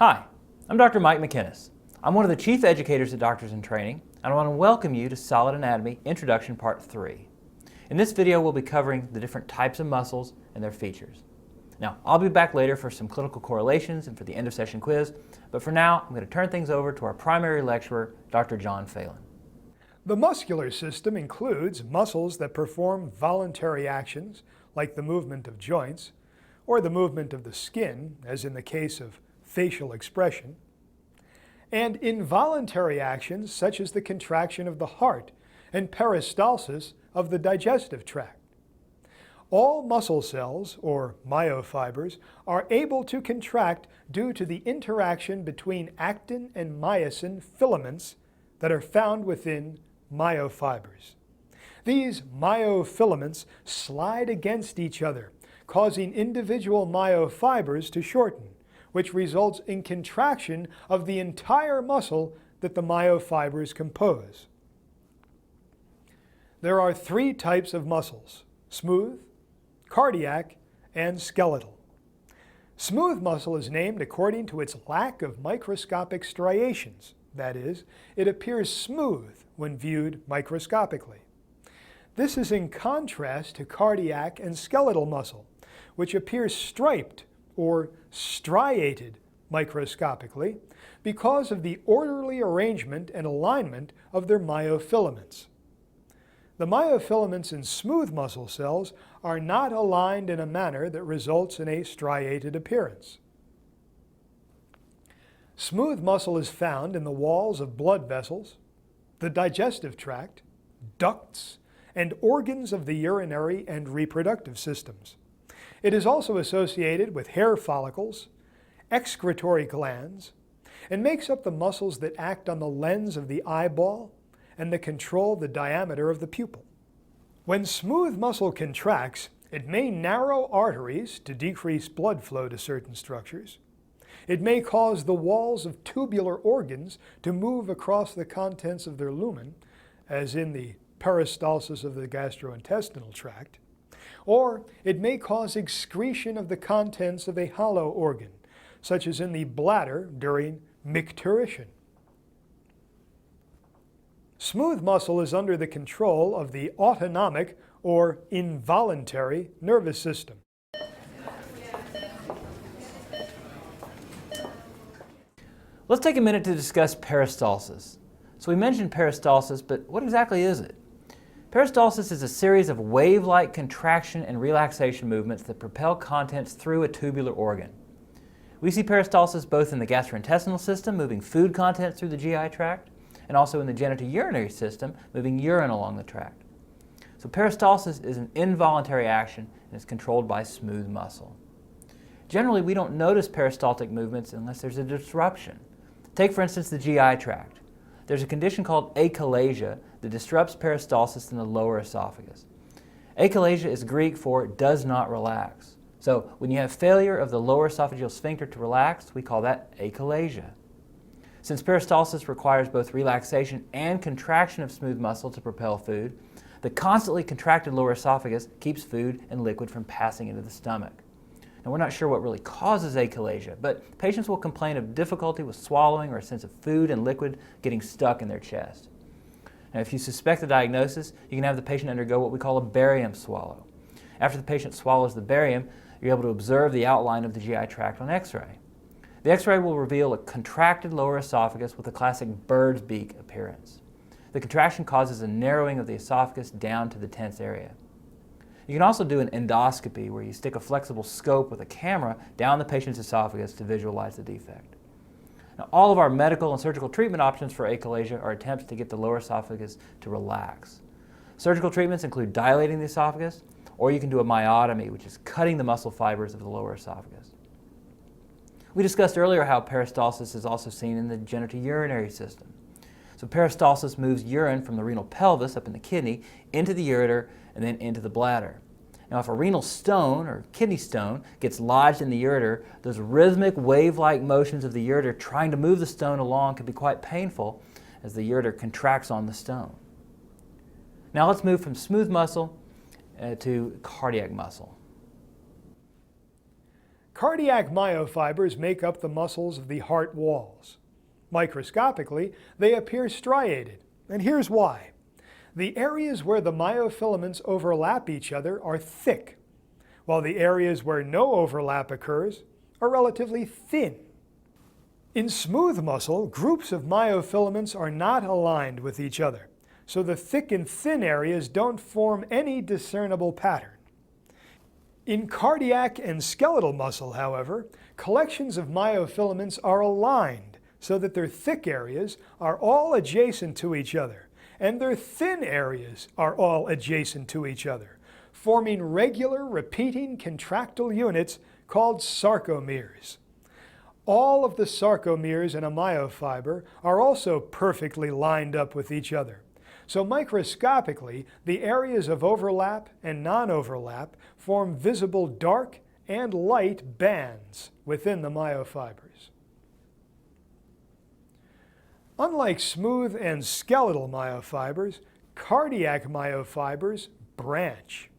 Hi, I'm Dr. Mike McInnes. I'm one of the chief educators at Doctors in Training, and I want to welcome you to Solid Anatomy Introduction Part 3. In this video, we'll be covering the different types of muscles and their features. Now, I'll be back later for some clinical correlations and for the end-of-session quiz, but for now, I'm going to turn things over to our primary lecturer, Dr. John Phelan. The muscular system includes muscles that perform voluntary actions, like the movement of joints, or the movement of the skin, as in the case of facial expression, and involuntary actions such as the contraction of the heart and peristalsis of the digestive tract. All muscle cells, or myofibers, are able to contract due to the interaction between actin and myosin filaments that are found within myofibers. These myofilaments slide against each other, causing individual myofibers to shorten, which results in contraction of the entire muscle that the myofibers compose. There are three types of muscles: smooth, cardiac, and skeletal. Smooth muscle is named according to its lack of microscopic striations. That is, it appears smooth when viewed microscopically. This is in contrast to cardiac and skeletal muscle, which appears striped or striated microscopically because of the orderly arrangement and alignment of their myofilaments. The myofilaments in smooth muscle cells are not aligned in a manner that results in a striated appearance. Smooth muscle is found in the walls of blood vessels, the digestive tract, ducts, and organs of the urinary and reproductive systems. It is also associated with hair follicles, excretory glands, and makes up the muscles that act on the lens of the eyeball and that control the diameter of the pupil. When smooth muscle contracts, it may narrow arteries to decrease blood flow to certain structures. It may cause the walls of tubular organs to move across the contents of their lumen, as in the peristalsis of the gastrointestinal tract, or it may cause excretion of the contents of a hollow organ, such as in the bladder during micturition. Smooth muscle is under the control of the autonomic or involuntary nervous system. Let's take a minute to discuss peristalsis. So we mentioned peristalsis, but what exactly is it? Peristalsis is a series of wave-like contraction and relaxation movements that propel contents through a tubular organ. We see peristalsis both in the gastrointestinal system, moving food contents through the GI tract, and also in the genitourinary system, moving urine along the tract. So peristalsis is an involuntary action and is controlled by smooth muscle. Generally, we don't notice peristaltic movements unless there's a disruption. Take, for instance, the GI tract. There's a condition called achalasia that disrupts peristalsis in the lower esophagus. Achalasia is Greek for does not relax. So when you have failure of the lower esophageal sphincter to relax, we call that achalasia. Since peristalsis requires both relaxation and contraction of smooth muscle to propel food, the constantly contracted lower esophagus keeps food and liquid from passing into the stomach. Now, we're not sure what really causes achalasia, but patients will complain of difficulty with swallowing or a sense of food and liquid getting stuck in their chest. Now, if you suspect the diagnosis, you can have the patient undergo what we call a barium swallow. After the patient swallows the barium, you're able to observe the outline of the GI tract on X-ray. The X-ray will reveal a contracted lower esophagus with a classic bird's beak appearance. The contraction causes a narrowing of the esophagus down to the tense area. You can also do an endoscopy where you stick a flexible scope with a camera down the patient's esophagus to visualize the defect. Now, all of our medical and surgical treatment options for achalasia are attempts to get the lower esophagus to relax. Surgical treatments include dilating the esophagus, or you can do a myotomy, which is cutting the muscle fibers of the lower esophagus. We discussed earlier how peristalsis is also seen in the genitourinary system. So peristalsis moves urine from the renal pelvis up in the kidney into the ureter and then into the bladder. Now, if a renal stone or kidney stone gets lodged in the ureter, those rhythmic wave-like motions of the ureter trying to move the stone along can be quite painful as the ureter contracts on the stone. Now let's move from smooth muscle to cardiac muscle. Cardiac myofibers make up the muscles of the heart walls. Microscopically, they appear striated, and here's why. The areas where the myofilaments overlap each other are thick, while the areas where no overlap occurs are relatively thin. In smooth muscle, groups of myofilaments are not aligned with each other, so the thick and thin areas don't form any discernible pattern. In cardiac and skeletal muscle, however, collections of myofilaments are aligned so that their thick areas are all adjacent to each other, and their thin areas are all adjacent to each other, forming regular repeating contractile units called sarcomeres. All of the sarcomeres in a myofiber are also perfectly lined up with each other. So microscopically, the areas of overlap and non-overlap form visible dark and light bands within the myofibers. Unlike smooth and skeletal myofibers, cardiac myofibers branch.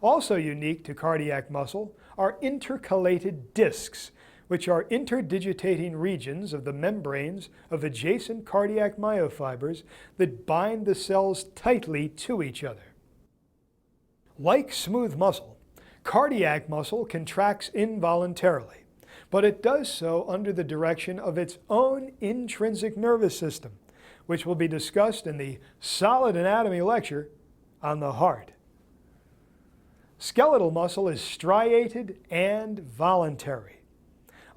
Also unique to cardiac muscle are intercalated discs, which are interdigitating regions of the membranes of adjacent cardiac myofibers that bind the cells tightly to each other. Like smooth muscle, cardiac muscle contracts involuntarily, but it does so under the direction of its own intrinsic nervous system, which will be discussed in the Solid Anatomy lecture on the heart. Skeletal muscle is striated and voluntary.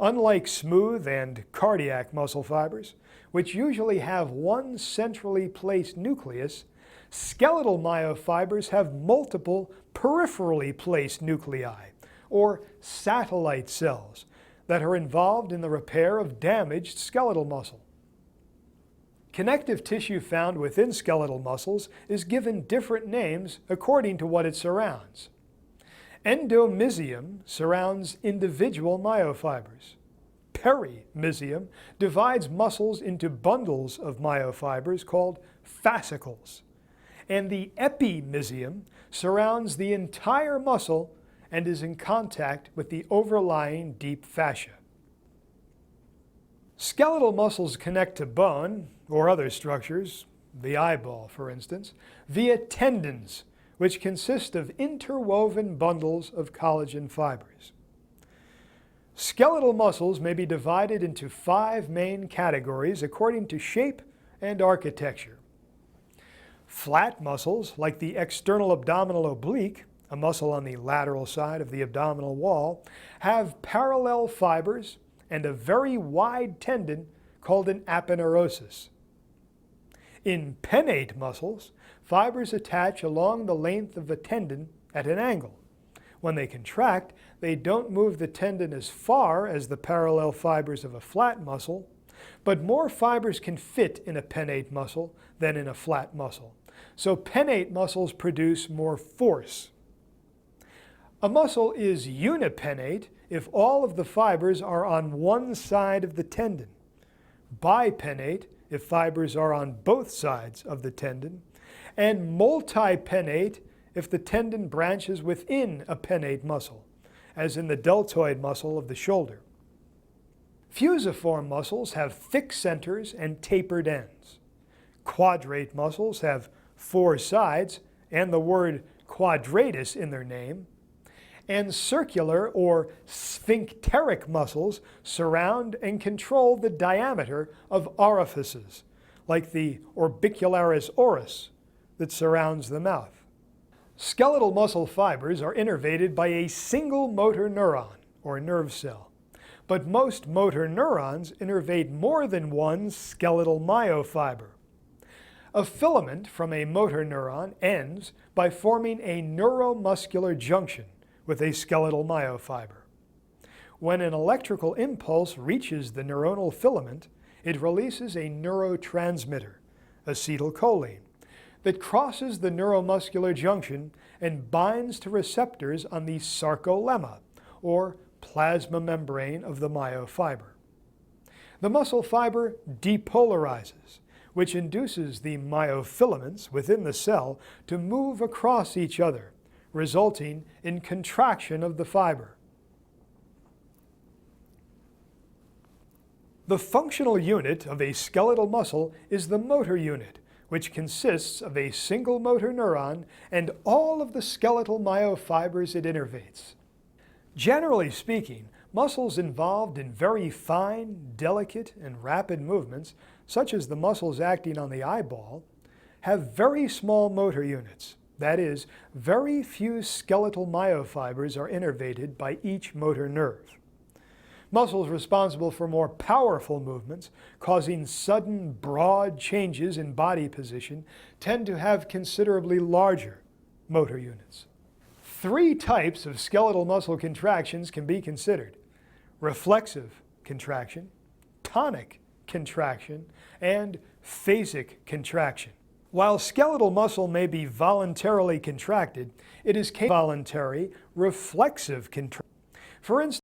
Unlike smooth and cardiac muscle fibers, which usually have one centrally placed nucleus, skeletal myofibers have multiple peripherally placed nuclei, or satellite cells, that are involved in the repair of damaged skeletal muscle. Connective tissue found within skeletal muscles is given different names according to what it surrounds. Endomysium surrounds individual myofibers. Perimysium divides muscles into bundles of myofibers called fascicles. And the epimysium surrounds the entire muscle and is in contact with the overlying deep fascia. Skeletal muscles connect to bone or other structures, the eyeball for instance, via tendons, which consist of interwoven bundles of collagen fibers. Skeletal muscles may be divided into 5 main categories according to shape and architecture. Flat muscles, like the external abdominal oblique, a muscle on the lateral side of the abdominal wall, have parallel fibers and a very wide tendon called an aponeurosis. In pennate muscles, fibers attach along the length of a tendon at an angle. When they contract, they don't move the tendon as far as the parallel fibers of a flat muscle, but more fibers can fit in a pennate muscle than in a flat muscle. So pennate muscles produce more force. A muscle is unipennate if all of the fibers are on one side of the tendon, bipennate if fibers are on both sides of the tendon, and multipennate if the tendon branches within a pennate muscle, as in the deltoid muscle of the shoulder. Fusiform muscles have thick centers and tapered ends. Quadrate muscles have 4 sides and the word quadratus in their name, and circular or sphincteric muscles surround and control the diameter of orifices, like the orbicularis oris that surrounds the mouth. Skeletal muscle fibers are innervated by a single motor neuron, or nerve cell, but most motor neurons innervate more than one skeletal myofiber. A filament from a motor neuron ends by forming a neuromuscular junction with a skeletal myofiber. When an electrical impulse reaches the neuronal filament, it releases a neurotransmitter, acetylcholine, that crosses the neuromuscular junction and binds to receptors on the sarcolemma, or plasma membrane of the myofiber. The muscle fiber depolarizes, which induces the myofilaments within the cell to move across each other, resulting in contraction of the fiber. The functional unit of a skeletal muscle is the motor unit, which consists of a single motor neuron and all of the skeletal myofibers it innervates. Generally speaking, muscles involved in very fine, delicate, and rapid movements, such as the muscles acting on the eyeball, have very small motor units. That is, very few skeletal myofibers are innervated by each motor nerve. Muscles responsible for more powerful movements, causing sudden, broad changes in body position, tend to have considerably larger motor units. 3 types of skeletal muscle contractions can be considered: reflexive contraction, tonic contraction, and phasic contraction. While skeletal muscle may be voluntarily contracted, it is voluntary reflexive contraction. For instance,